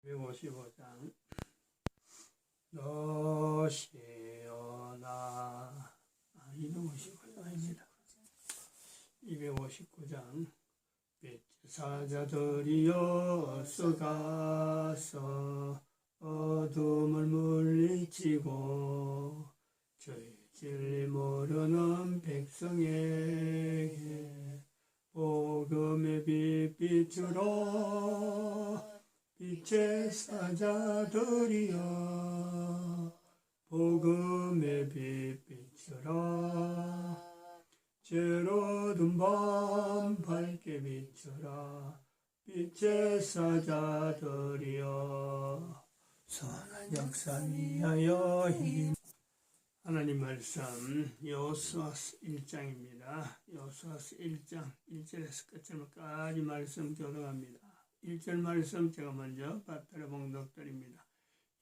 255장 너 시온아 259장입니다. 259장 빛의 사자들이여 서가서 어둠을 물리치고 저희 진리 모르는 백성에게 복음의 빛 비추라. 빛의 사자들이여 복음의 빛 비추라. 제로든 밤 밝게 비추라. 빛의 사자들이여 선한 역사 위하여 힘. 하나님 말씀 여호수아서 1장입니다. 여호수아서 1장 1절에서 끝절까지 말씀 교독합니다. 1절 말씀 제가 먼저 받들어 봉독드립니다.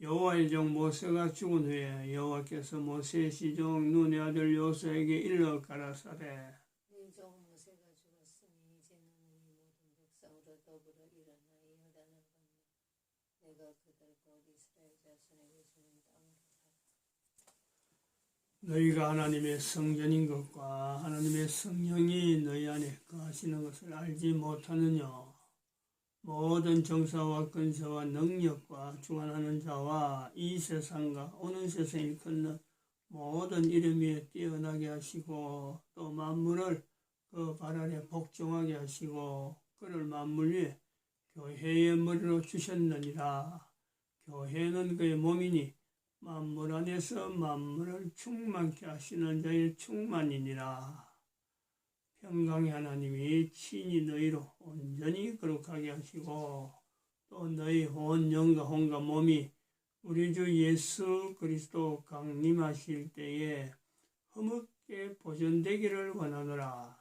여호와의 종 모세가 죽은 후에 여호와께서 모세의 시종 눈의 아들 여호수아에게 일러 가라사대 네 종 모세가 죽었으니 이제 너는 이 모든 백성으로 더불어 일어나 요단을 건너 내가 그들 곧 이스라엘 자손에게 주는 땅으로 가라. 너희가 하나님의 성전인 것과 하나님의 성령이 너희 안에 거하시는 것을 알지 못하느냐. 모든 정사와 근세와 능력과 주관하는 자와 이 세상과 오는 세상을 건너 모든 이름 위에 뛰어나게 하시고 또 만물을 그 발 아래 복종하게 하시고 그를 만물 위에 교회의 머리로 주셨느니라. 교회는 그의 몸이니 만물 안에서 만물을 충만케 하시는 자의 충만이니라. 평강의 하나님이 친히 너희로 온전히 거룩하게 하시고 또 너희 온 영과 혼과 몸이 우리 주 예수 그리스도 강림하실 때에 허물게 보존되기를 원하노라.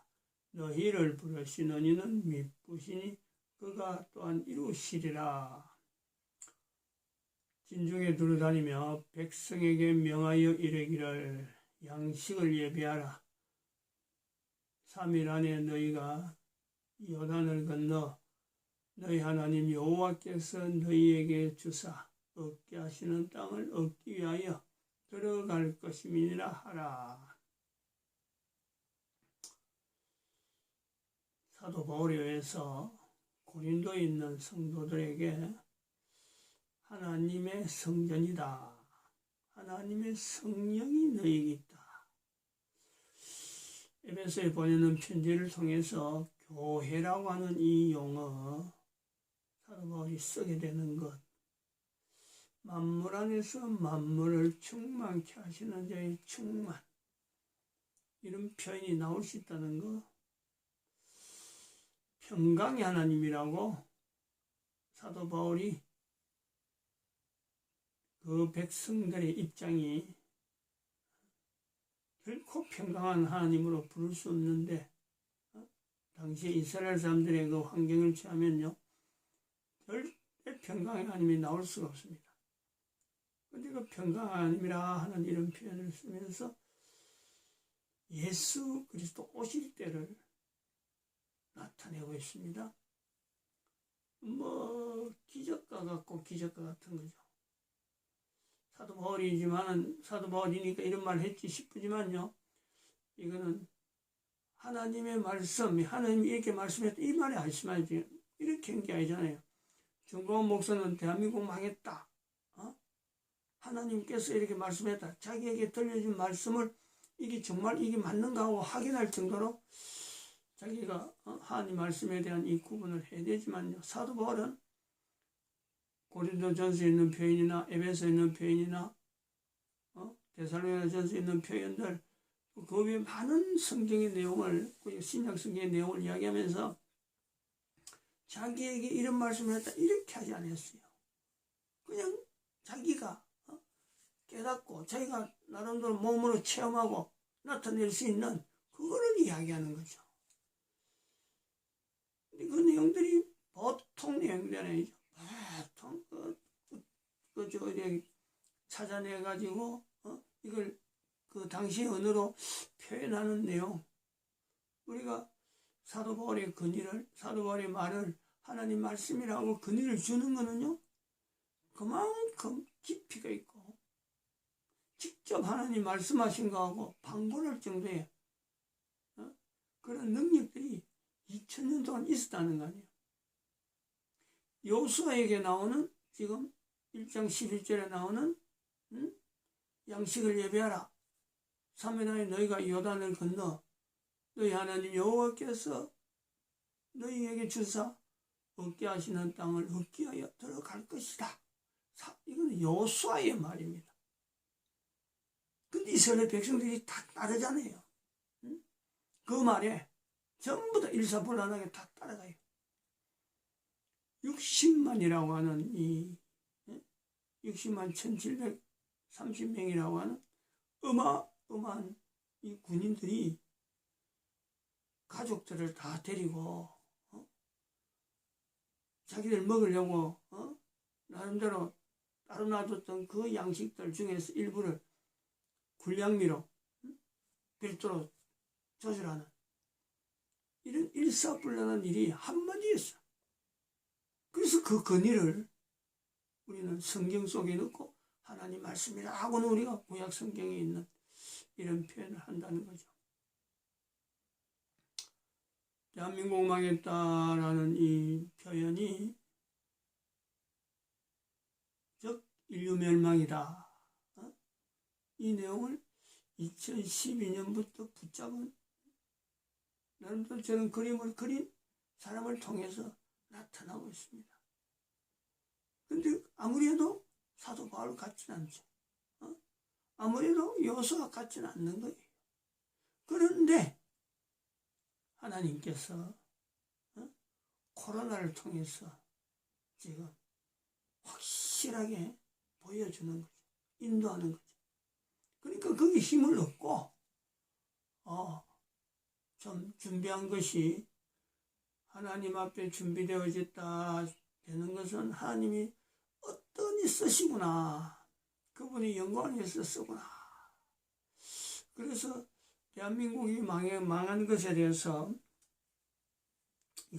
너희를 부르시는 이는 미쁘시니 그가 또한 이루시리라. 진중에 두루다니며 백성에게 명하여 이르기를 양식을 예비하라. 3일 안에 너희가 요단을 건너 너희 하나님 여호와께서 너희에게 주사 얻게 하시는 땅을 얻기 위하여 들어갈 것임이니라 하라. 사도 바울에 의해서 고린도에 있는 성도들에게 하나님의 성전이다. 하나님의 성령이 너희에게 있다. 에베소에 보내는 편지를 통해서 교회라고 하는 이 용어 사도 바울이 쓰게 되는 것, 만물 안에서 만물을 충만케 하시는 자의 충만, 이런 표현이 나올 수 있다는 것, 평강의 하나님이라고 사도 바울이 그 백성들의 입장이 결코 평강한 하나님으로 부를 수 없는데 당시 이스라엘 사람들의 그 환경을 취하면요 절대 평강의 하나님이 나올 수가 없습니다. 그런데 그 평강한 하나님이라 하는 이런 표현을 쓰면서 예수 그리스도 오실 때를 나타내고 있습니다. 기적과 같고 기적과 같은 거죠. 사도 바울이지만은 사도 바울이니까 이런 말을 했지 싶지만요. 이거는 하나님의 말씀, 하나님이 이렇게 말씀했다 이 말이 아니지만 이렇게 한 게 아니잖아요. 정광훈 목사는 대한민국 망했다. 하나님께서 이렇게 말씀했다. 자기에게 들려준 말씀을 이게 정말 이게 맞는가 하고 확인할 정도로 자기가 하나님 말씀에 대한 이 구분을 해야 되지만요. 사도 바울은 고린도전서에 있는 표현이나 에베소에 있는 표현이나 데살로니가전서에 있는 표현들 그 외에 많은 성경의 내용을 신약 성경의 내용을 이야기하면서 자기에게 이런 말씀을 했다 이렇게 하지 않았어요. 그냥 자기가 깨닫고 자기가 나름대로 몸으로 체험하고 나타낼 수 있는 그거를 이야기하는 거죠. 근데 그 내용들이 보통 내용들이 아니죠. 보통 찾아내가지고 이걸 그 당시 언어로 표현하는 내용, 우리가 사도 바울의 근위를, 사도 바울의 말을 하나님 말씀이라고 근위를 주는 거는요 그만큼 깊이가 있고 직접 하나님 말씀하신 거하고 방문할 정도의 그런 능력들이 2000년 동안 있었다는 거 아니에요. 여호수아에게 나오는 지금 1장 11절에 나오는 양식을 예배하라. 사면하에 너희가 요단을 건너 너희 하나님 여호와께서 너희에게 주사 얻게 하시는 땅을 얻게 하여 들어갈 것이다. 이건 여호수아의 말입니다. 근데 이스라엘 백성들이 다 따르잖아요. 그 말에 전부 다 일사불란하게 다 따라가요. 60만이라고 하는 60만 1730명이라고 하는 어마어마한 이 군인들이 가족들을 다 데리고 자기들 먹으려고 나름대로 따로 놔뒀던 그 양식들 중에서 일부를 군량미로 별도로 조절하는 이런 일사불란한 일이 한마디였어. 그래서 그 건의를 우리는 성경 속에 넣고 하나님 말씀이라 하고는 우리가 구약 성경에 있는 이런 표현을 한다는 거죠. 대한민국 망했다라는 이 표현이 즉 인류 멸망이다. 이 내용을 2012년부터 붙잡은 나름대로 저는 그림을 그린 사람을 통해서 나타나고 있습니다. 근데 아무래도 사도 바울 같지는 않죠. 아무래도 여호수아 같지는 않는 거예요. 그런데 하나님께서 코로나를 통해서 지금 확실하게 보여주는 거죠. 인도하는 거죠. 그러니까 거기 힘을 얻고 좀 준비한 것이 하나님 앞에 준비되어졌다 되는 것은 하나님이 어떤 이 쓰시구나. 그분이 영광을 위해서 쓰구나. 그래서 대한민국이 망한 것에 대해서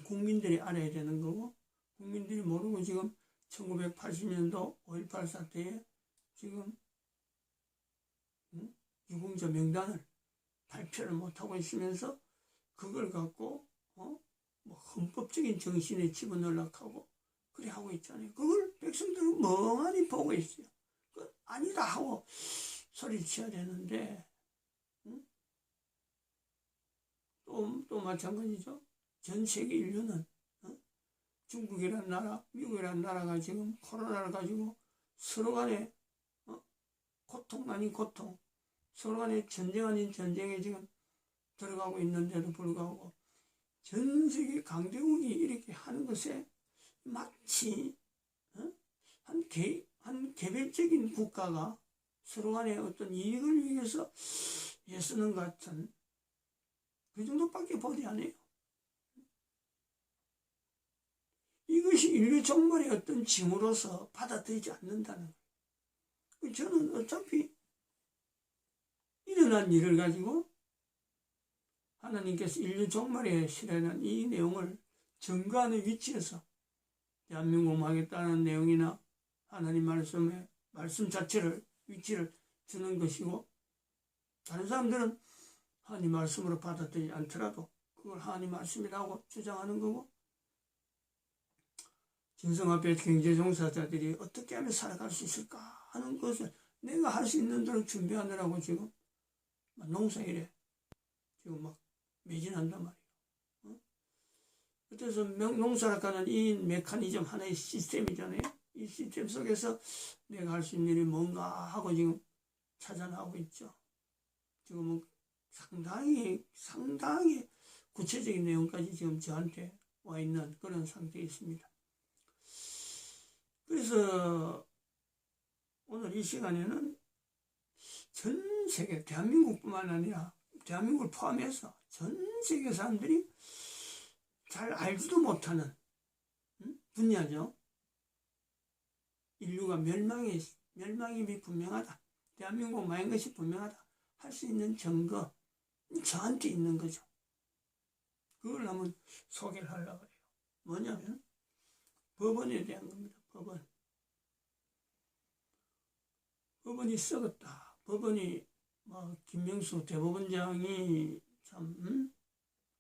국민들이 알아야 되는 거고 국민들이 모르고 지금 1980년도 5.18 사태에 지금 유공자 명단을 발표를 못하고 있으면서 그걸 갖고 뭐 헌법적인 정신에 집어넣으려고 그래 하고 있잖아요. 그걸 백성들은 멍하니 보고 있어요. 아니다 하고 소리쳐야 되는데 또 마찬가지죠. 전 세계 인류는 중국이라는 나라, 미국이라는 나라가 지금 코로나를 가지고 서로 간에 고통 아닌 고통, 서로 간에 전쟁 아닌 전쟁에 지금 들어가고 있는데도 불구하고 전 세계 강대국이 이렇게 하는 것에 마치 한 개별적인 국가가 서로 간에 어떤 이익을 위해서 애쓰는 것 같은 그 정도밖에 보지 않아요. 이것이 인류 종말의 어떤 징후로서 받아들이지 않는다는 거예요. 저는 어차피 일어난 일을 가지고 하나님께서 인류 종말에 실현한 이 내용을 증거하는 위치에서 대한민국 망했다는 내용이나 하나님 말씀 자체를 위치를 주는 것이고 다른 사람들은 하나님 말씀으로 받아들이지 않더라도 그걸 하나님 말씀이라고 주장하는 거고 진성 앞에 경제 종사자들이 어떻게 하면 살아갈 수 있을까 하는 것을 내가 할 수 있는 대로 준비하느라고 지금 농사일에 지금 막 매진한단 말이에요. 그래서 농사를 하는 이 메커니즘 하나의 시스템이잖아요. 이 시스템 속에서 내가 할 수 있는 일이 뭔가 하고 지금 찾아나오고 있죠. 지금은 상당히 구체적인 내용까지 지금 저한테 와 있는 그런 상태에 있습니다. 그래서 오늘 이 시간에는 전 세계, 대한민국뿐만 아니라 대한민국을 포함해서 전 세계 사람들이 잘 알지도 못하는 분야죠. 인류가 멸망이 분명하다. 대한민국 망한 것이 분명하다. 할 수 있는 증거 저한테 있는 거죠. 그걸 한번 소개를 하려고 해요. 뭐냐면 법원에 대한 겁니다. 법원. 법원이 썩었다. 법원이 김명수 대법원장이 참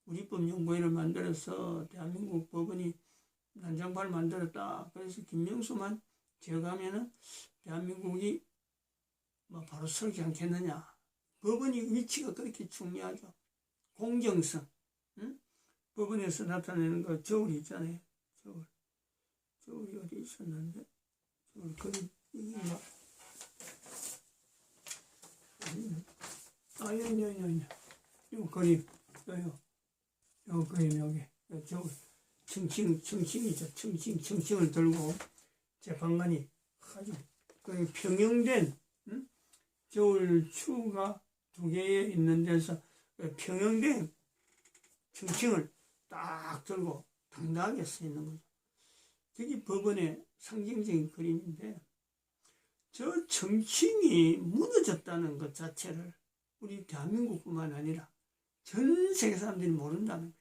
우리법연구회를 만들어서 대한민국 법원이 난장판을 만들었다. 그래서 김명수만 제거하면은 대한민국이 바로 서지 않겠느냐. 법원이 위치가 그렇게 중요하죠. 공정성. 법원에서 나타내는 거 저울이 있잖아요. 저울이 어디 있었는데 저울 그림 이게 요 그림 요 그림 여기 저울 층층이죠. 층층을 들고 재판관이 아주 평형된 저울 추가 2개 있는 데서 평형된 층층을 딱 들고 당당하게 서 있는 거죠. 그게 법원의 상징적인 그림인데 저 층층이 무너졌다는 것 자체를 우리 대한민국뿐만 아니라 전 세계 사람들이 모른다는 거예요.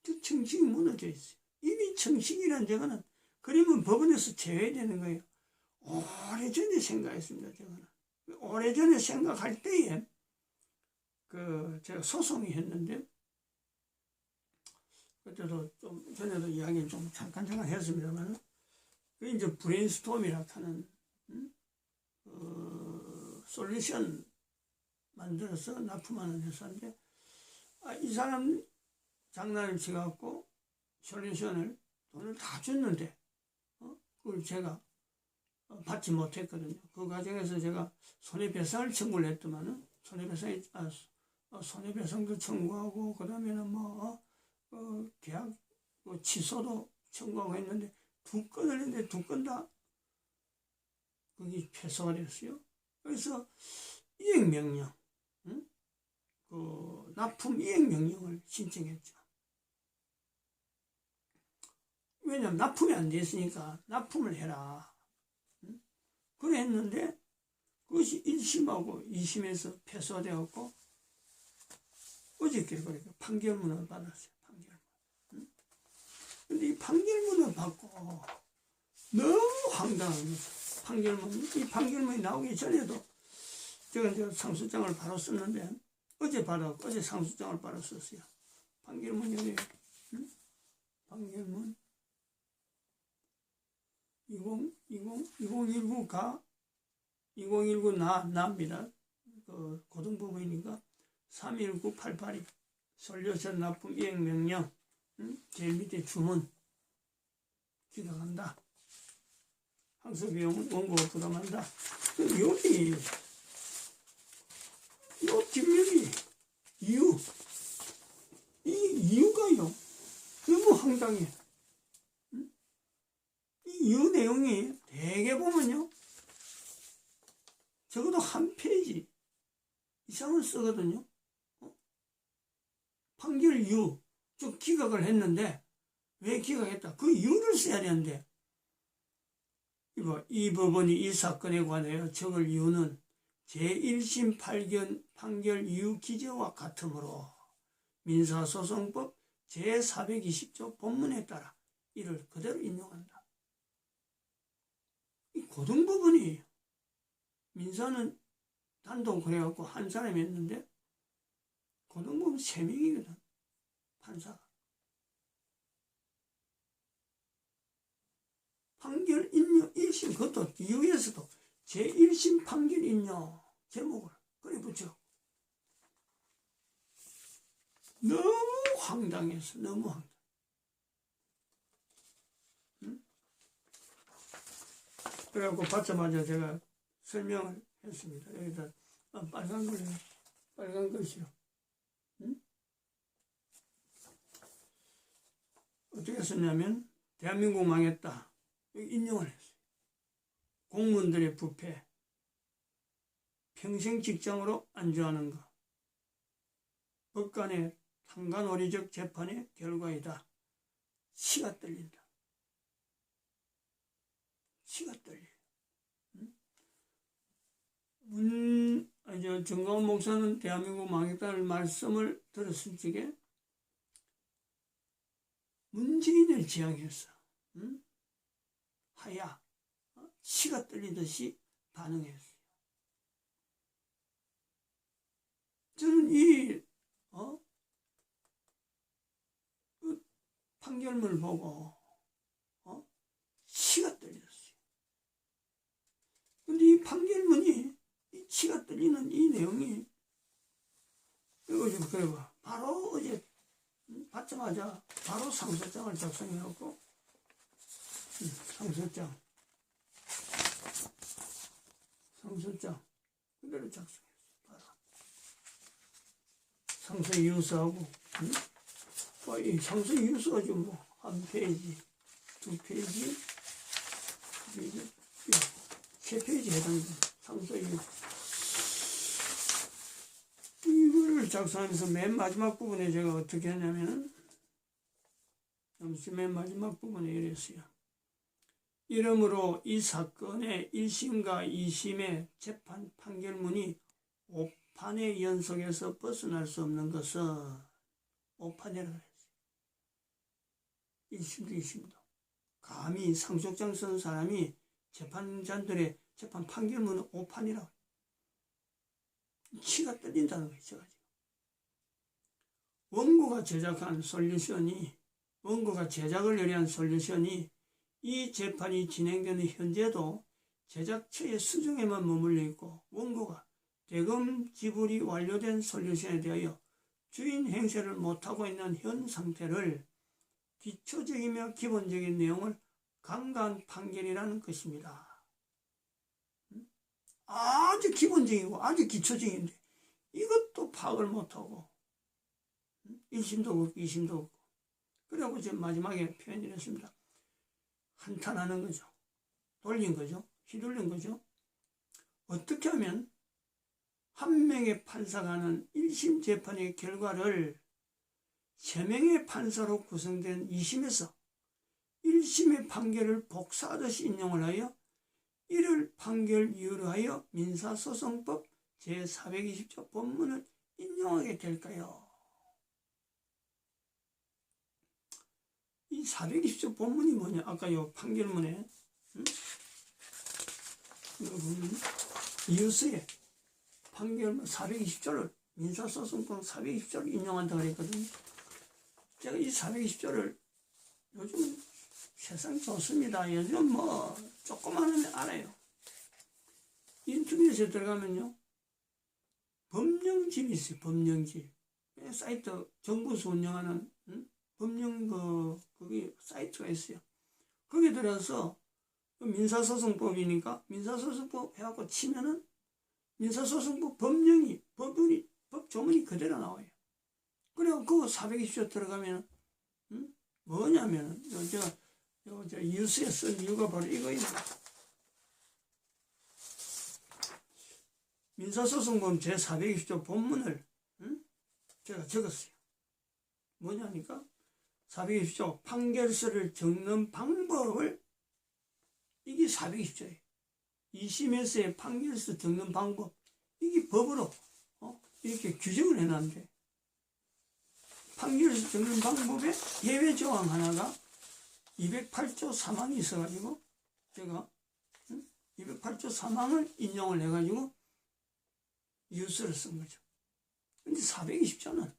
저 층층이 무너져 있어요. 이미 층층이라는 저거는 그림은 법원에서 제외되는 거예요. 오래전에 생각했습니다. 저거는 오래전에 생각할 때에 제가 소송이 했는데 그때도 좀 전에도 이야기를 좀 잠깐 했습니다만 그 이제 브레인스톰이라 하는 솔루션 만들어서 납품하는 회사인데 이 사람 장난을 쳐갖고 솔루션을 돈을 다 줬는데 그걸 제가 받지 못했거든요. 그 과정에서 제가 손해배상을 청구를 했더만은 손해배상도 청구하고 그 다음에는 계약 취소도 청구하고 했는데 2건을 했는데 2건 다 그게 패소가 됐어요. 그래서 이행명령, 납품 이행명령을 신청했죠. 왜냐면 납품이 안 됐으니까 납품을 해라. 그래 했는데 그것이 1심하고 2심에서 패소가 되었고 어저께 그러니까 판결문을 받았어요. 근데 이 판결문을 받고 너무 황당한 거죠. 이 판결문이 나오기 전에도 제가 이제 상수장을 바로 썼는데 어제 상수장을 바로 썼어요. 판결문 여기 판결문 2019 나입니다. 고등법원이니까 31988이 솔루션 납품 이행명령 제일 밑에 주문 기각한다. 항소비용은 원고가 부담한다. 여기 요 뒷면이 이 이유가요 너무 황당해. 이 이유 내용이 대개 보면요 적어도 한 페이지 이상을 쓰거든요. 판결 이유 좀 기각을 했는데 왜 기각했다 그 이유를 써야 되는데 이 법원이 이 사건에 관하여 적을 이유는 제1심 판결 이유 기재와 같으므로 민사소송법 제420조 본문에 따라 이를 그대로 인용한다. 이 고등법원이 민사는 단독 그래갖고 한 사람이 했는데 고등법원 3명이거든 판사가. 판결 인용 1심 그것도 이유에서도 제1심 판결 인용 제목을 그래 붙여. 너무 황당해서 너무 황당. 그래갖고 받자마자 제가 설명을 했습니다. 여기다 빨간 글씨로 어떻게 썼냐면 대한민국 망했다. 인용을 했어요. 공무원들의 부패, 평생 직장으로 안주하는 것, 법관의 탄간오리적 재판의 결과이다. 치가 떨린다. 치가 떨려요. 정가원 목사는 대한민국 망했다는 말씀을 들었을 적에 문재인을 지향해서 하야 치가 떨리듯이 반응했어요. 저는 이 그 판결문을 보고 치가 떨렸어요. 근데 이 판결문이 이 치가 떨리는 이 내용이 이거 좀 그래봐. 바로 어제 받자마자 바로 상소장을 작성해놓고 상소장 그대로 작성했어요. 바로 상소 이유서하고 이 상소 이유서가 좀 뭐 한 페이지, 두 페이지, 세 페이지 해당됩니다. 상소 이유서. 이거를 작성하면서 맨 마지막 부분에 제가 어떻게 했냐면은 맨 마지막 부분에 이랬어요. 이러므로 이 사건의 1심과 2심의 재판 판결문이 오판의 연속에서 벗어날 수 없는 것은 오판이라고 했어요. 1심도 2심도. 감히 상속장 쓴 사람이 재판장들의 재판 판결문은 오판이라고 해요. 치가 떨린다는 거죠. 원고가 제작한 솔루션이, 원고가 제작을 의뢰한 솔루션이 이 재판이 진행되는 현재도 제작처의 수정에만 머물러 있고 원고가 대금 지불이 완료된 솔루션에 대하여 주인 행세를 못하고 있는 현 상태를 기초적이며 기본적인 내용을 간과한 판결이라는 것입니다. 아주 기본적이고 아주 기초적인데 이것도 파악을 못하고 1심도 그렇고 2심도 그렇고 그래갖고 지금 마지막에 표현을 했습니다. 한탄하는 거죠. 돌린 거죠. 휘둘린 거죠. 어떻게 하면 한 명의 판사가 하는 1심 재판의 결과를 3명의 판사로 구성된 2심에서 1심의 판결을 복사하듯이 인용을 하여 이를 판결 이유로 하여 민사소송법 제420조 본문을 인용하게 될까요? 이 420조 본문이 뭐냐? 아까 요 판결문에 이거 보면 이유서에 판결문 420조를 민사소송법 420조를 인용한다고 그랬거든요. 제가 이 420조를 요즘 세상 좋습니다. 요즘 뭐 조금만 하면 알아요. 인터넷에 들어가면요. 법령집이 있어요. 법령집. 사이트 정부에서 운영하는 법령 거기 사이트가 있어요. 거기 들어서 민사소송법이니까 민사소송법 해갖고 치면은 민사소송법 법령이 법조문이 그대로 나와요. 그리고 그 420조 들어가면 뭐냐면은 제가 이유서에 쓴 이유가 바로 이거입니다. 민사소송법 제420조 본문을 제가 적었어요. 뭐냐니까 420조 판결서를 적는 방법을 이게 420조예요. 2심에서의 판결서 적는 방법 이게 법으로 이렇게 규정을 해놨는데 판결서 적는 방법에 예외 조항 하나가 208조 3항이 있어가지고 제가 208조 3항을 인용을 해가지고 이유서를 쓴 거죠. 근데 420조는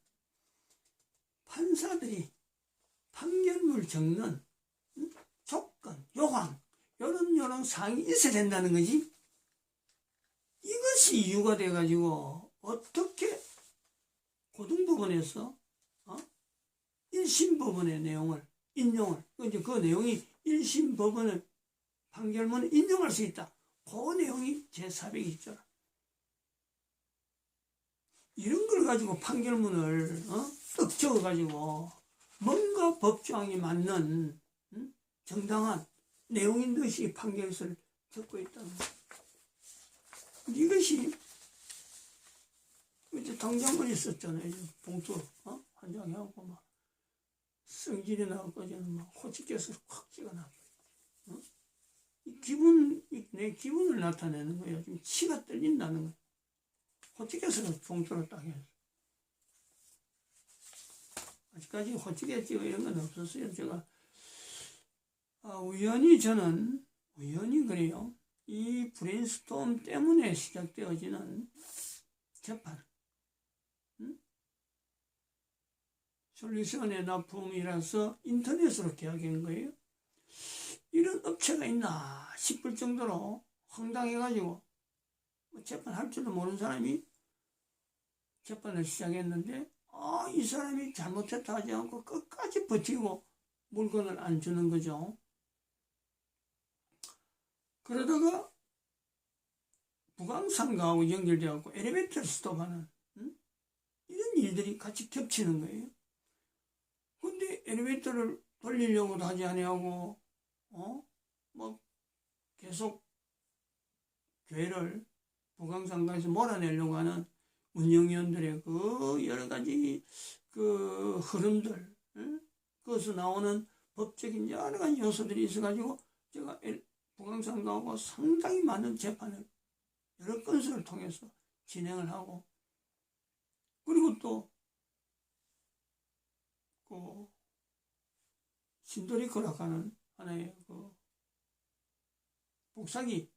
판사들이 판결문을 적는 조건, 요항 요런 사항이 있어야 된다는 거지. 이것이 이유가 돼가지고 어떻게 고등법원에서 1심 법원의 내용을 인용을 이제 그 내용이 1심 법원의 판결문을 인용할 수 있다. 그 내용이 제420조라. 이런 걸 가지고 판결문을 떡 적어가지고 뭔가 법조항이 맞는 정당한 내용인 듯이 판결서를 적고 있다는 거예요. 이것이 이제 당장물이 썼잖아요. 봉투 한 장에 하고 막 성질이 나고 저는 막 호치께서 확 찍어놔. 내 기분을 나타내는 거예요. 지금 치가 떨린다는 거예요. 호치께서는 봉투를 딱 해서. 아직까지 호치게 찍어 이런 건 없었어요. 제가 우연히 그래요. 이 브레인스톰 때문에 시작되어지는 재판, 솔루션의 납품이라서 인터넷으로 계약한 거예요. 이런 업체가 있나 싶을 정도로 황당해가지고 재판할 줄도 모르는 사람이 재판을 시작했는데 이 사람이 잘못했다 하지 않고 끝까지 버티고 물건을 안 주는 거죠. 그러다가 부강상가하고 연결되어서 엘리베이터를 스톱하는 이런 일들이 같이 겹치는 거예요. 근데 엘리베이터를 돌리려고도 하지 아니하고 뭐 계속 교회를 부강상가에서 몰아내려고 하는 운영위원들의 그 여러 가지 그 흐름들, 그것에서 나오는 법적인 여러 가지 요소들이 있어가지고 제가 부강상가하고 상당히 많은 재판을 여러 건수를 통해서 진행을 하고, 그리고 또 그 신도리코라고 하는 하나의 그 복사기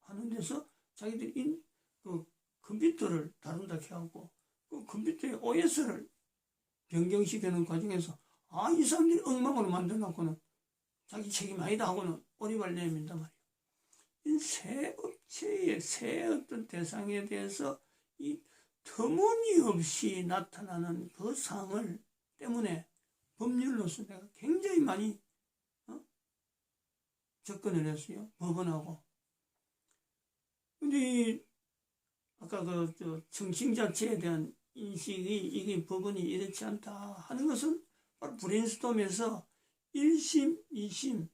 하는 데서 자기들이 그 컴퓨터를 다룬다 해갖고 그 컴퓨터의 OS를 변경시키는 과정에서 이 사람들이 엉망으로 만들어놓고는 자기 책임 아니다 하고는 오리발 내민단 말이에요. 이 새 업체의 새 어떤 대상에 대해서 이 터무니없이 나타나는 그 상을 때문에 법률로서 내가 굉장히 많이 접근을 했어요. 법원하고. 근데 아까 그 정신 자체에 대한 인식이 이게 법원이 이렇지 않다 하는 것은 바로 브레인스톰에서 1심, 2심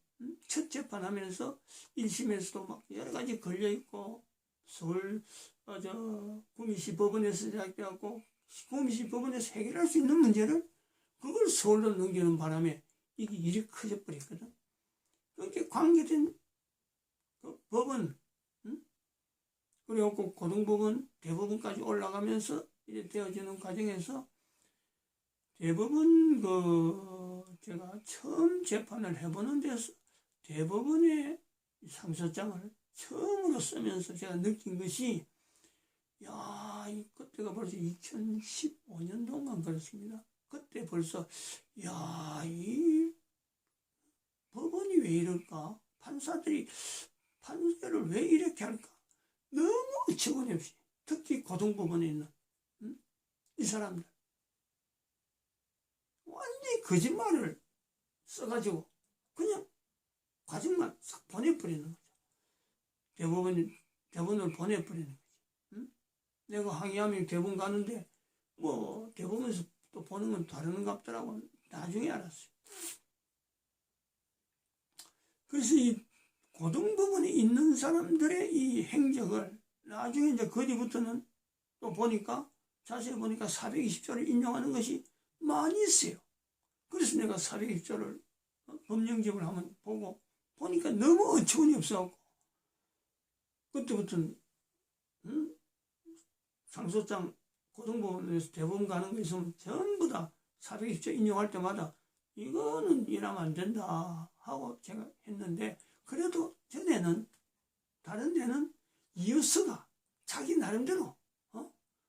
첫 재판하면서 1심에서도 막 여러 가지 걸려있고 서울 구미시 법원에서 시작되었고 구미시 법원에서 해결할 수 있는 문제를 그걸 서울로 넘기는 바람에 이게 일이 커져버렸거든. 그렇게 관계된 그 법원, 그리고 고등법원, 대법원까지 올라가면서 이제 되어지는 과정에서 대법원 제가 처음 재판을 해보는 데서 대법원의 상소장을 처음으로 쓰면서 제가 느낀 것이 그때가 벌써 2015년도인가 그렇습니다. 그때 벌써 이 법원이 왜 이럴까? 판사들이 판결을 왜 이렇게 할까? 너무 어처구니 없이, 특히 고등법원에 있는 이 사람들 완전히 거짓말을 써가지고 그냥 과정만 싹 보내버리는 거죠. 대법원을 보내버리는 거지. 내가 항의하면 대법원 가는데 뭐 대법원에서 또 보는 건 다른 것 같더라고. 나중에 알았어요. 그래서 이 고등법원에 있는 사람들의 이 행적을 나중에 이제 그 뒤부터는 또 보니까 자세히 보니까 420조를 인용하는 것이 많이 있어요. 그래서 내가 420조를 법령집을 한번 보니까 너무 어처구니 없어갖고 그때부터는 상소장 고등법원에서 대법원 가는 거 있으면 전부 다 420조 인용할 때마다 이거는 일하면 안 된다 하고 제가 했는데, 그래도 전에는 다른 데는 이유서가 자기 나름대로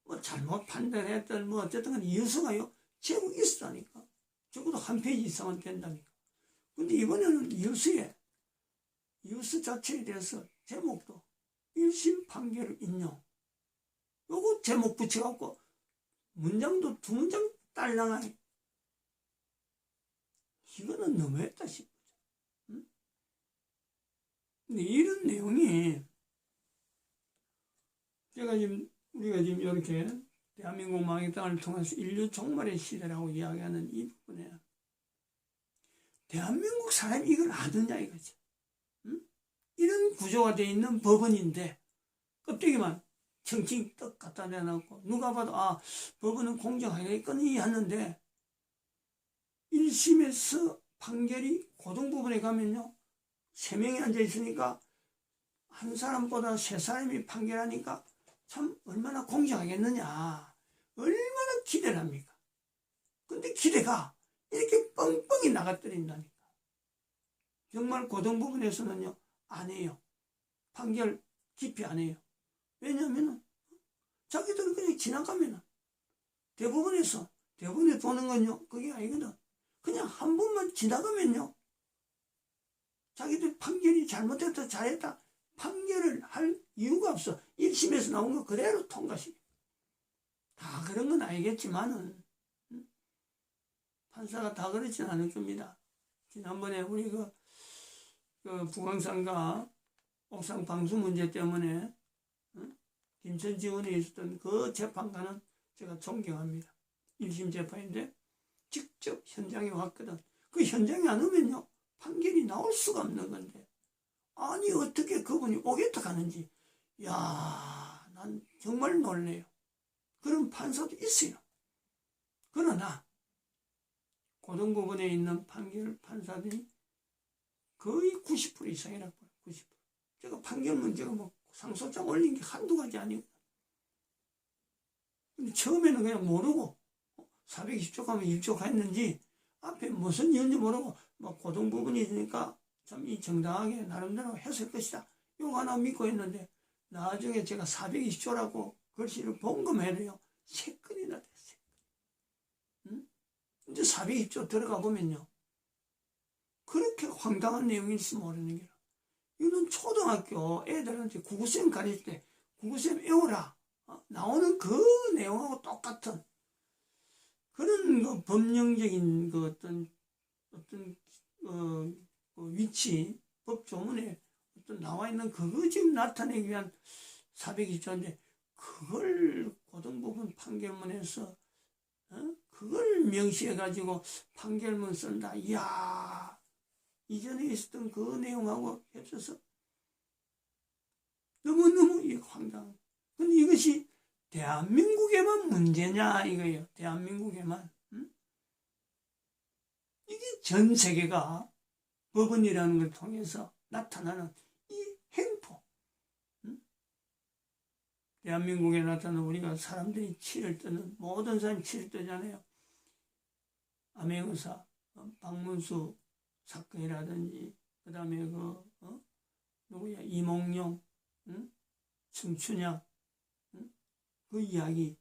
뭐 잘못 판단했던 뭐 어쨌든 간에 이유서가요 제목이 있었다니까. 적어도 한 페이지 이상은 된다니까. 근데 이번에는 이유서 자체에 대해서 제목도 1심 판결을 인용, 요거 제목 붙여갖고 문장도 2문장 딸랑하게, 이거는 너무했다 싶어요. 근데 이런 내용이 우리가 지금 이렇게 대한민국 망의 땅을 통해서 인류 종말의 시대라고 이야기하는 이 부분에 대한민국 사람이 이걸 아느냐 이거죠. 이런 구조가 되어 있는 법원인데 껍데기만 청칭 떡 갖다 내놓고 누가 봐도 법원은 공정하겠거니 하는데 1심에서 판결이 고등법원에 가면요 3명이 앉아있으니까 한 사람보다 3사람이 판결하니까 참 얼마나 공정하겠느냐, 얼마나 기대를 합니까? 근데 기대가 이렇게 뻥뻥이 나가뜨린다니까. 정말 고등법원에서는요 안 해요. 판결 기피 안 해요. 왜냐하면 자기들은 그냥 지나가면 대부분에 도는 건요 그게 아니거든. 그냥 한 번만 지나가면요 자기들 판결이 잘못했다 잘했다 판결을 할 이유가 없어. 1심에서 나온 거 그대로 통과시. 다 그런 건 아니겠지만은 판사가 다 그렇진 않을 겁니다. 지난번에 우리 그 북왕산과 옥상 방수 문제 때문에 김천지원에 있었던 그 재판관은 제가 존경합니다. 1심 재판인데 직접 현장에 왔거든. 그 현장에 안 오면요 판결이 나올 수가 없는 건데 아니 어떻게 그분이 오겠다 가는지 야, 난 정말 놀래요. 그런 판사도 있어요. 그러나 고등법원에 있는 판결 판사들이 거의 90% 이상이라고 봐요. 90%. 제가 판결 문제가 뭐 상소장 올린 게 한두 가지 아니고 근데 처음에는 그냥 모르고 420조 가면 1조 했는지 앞에 무슨 이유인지 모르고 뭐 고등법원이니까 참 이 정당하게 나름대로 했을 것이다. 이거 하나 믿고 했는데 나중에 제가 420조라고 글씨를 본검해도요 3건이나 됐어요. 응? 이제 420조 들어가 보면요 그렇게 황당한 내용일지 모르는 게라. 이건 초등학교 애들한테 구구쌤 가르칠 때 구구쌤 외워라 나오는 그 내용하고 똑같은 그런 그 법령적인 그 어떤 그 위치 법 조문에 어떤 나와 있는 그거 지금 나타내기 위한 420조인데 그걸 고등법원 판결문에서 그걸 명시해 가지고 판결문 쓴다. 이야 이전에 있었던 그 내용하고 합쳐서 너무너무 황당. 근데 이것이 대한민국에만 문제냐 이거예요. 대한민국에만. 이게 전 세계가 법원이라는 걸 통해서 나타나는 이 행포. 대한민국에 나타나는 우리가 사람들이 치를 뜨는 모든 사람이 치를 뜨잖아요. 암행의사 박문수 사건이라든지 그 다음에 누구야 이몽룡 청춘양 그 이야기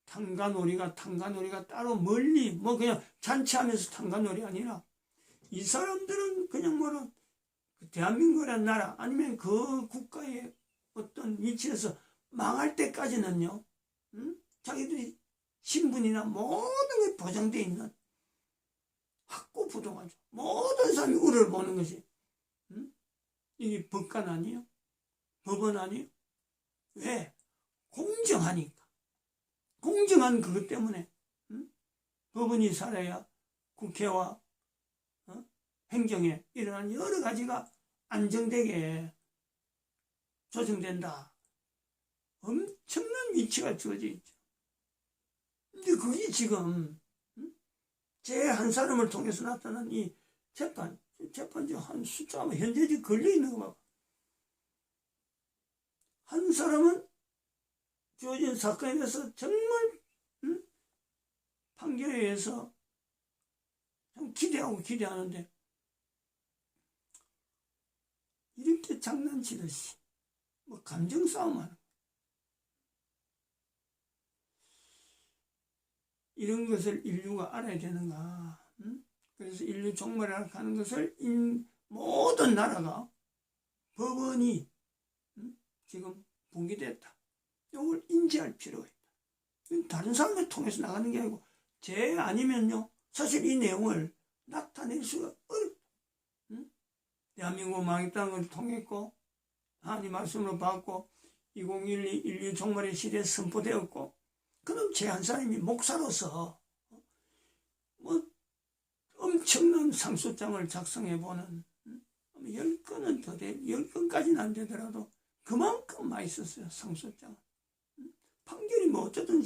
탄가놀이가 따로 멀리 뭐 그냥 잔치하면서 탄가놀이 아니라 이 사람들은 그냥 뭐라 대한민국이라는 나라 아니면 그 국가의 어떤 위치에서 망할 때까지는요 자기들이 신분이나 모든 게 보장되어 있는 학구부동하죠. 모든 사람이 우를 보는 것이 이게 법관 아니에요? 법원 아니에요? 왜? 공정하니까. 공정한 그것 때문에 법원이 살아야 국회와 행정에 일어난 여러 가지가 안정되게 조정된다. 엄청난 위치가 주어져 있죠. 근데 그게 지금 제 한 사람을 통해서 나타난 이 재판 한 숫자가 현재지 걸려있는 거 봐. 한 사람은 주어진 사건에 대해서 정말 판결에 의해서 좀 기대하는데 이렇게 장난치듯이 뭐 감정 싸움하는 이런 것을 인류가 알아야 되는가. 그래서 인류 종말이라고 하는 것을 모든 나라가 법원이 지금 붕괴됐다. 이걸 인지할 필요가 있다. 다른 사람을 통해서 나가는 게 아니고 제 아니면요 사실 이 내용을 나타낼 수가 어렵다. 대한민국 망했다는 걸 통했고 하나님 말씀으로 받고 2012 인류 종말의 시대에 선포되었고 그럼 제 한 사람이 목사로서 뭐 엄청난 상소장을 작성해보는 10건은 더 돼. 10건까지는 안 되더라도 그만큼 많이 썼어요. 상소장. 판결이 뭐 어쨌든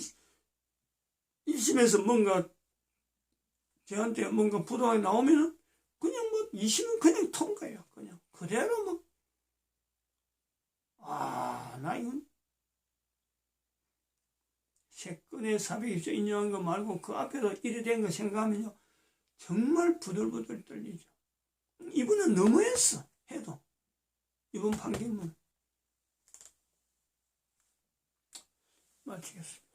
1심에서 뭔가 저한테 뭔가 부도가 나오면은 그냥 뭐 2심은 그냥 통과해요. 그냥 그대로 뭐 나 이건 3건의 420조 인정한 거 말고 그 앞에도 이래 된 거 생각하면요 정말 부들부들 떨리죠. 이분은 너무했어. 해도 이번 판결문 마치겠습니다.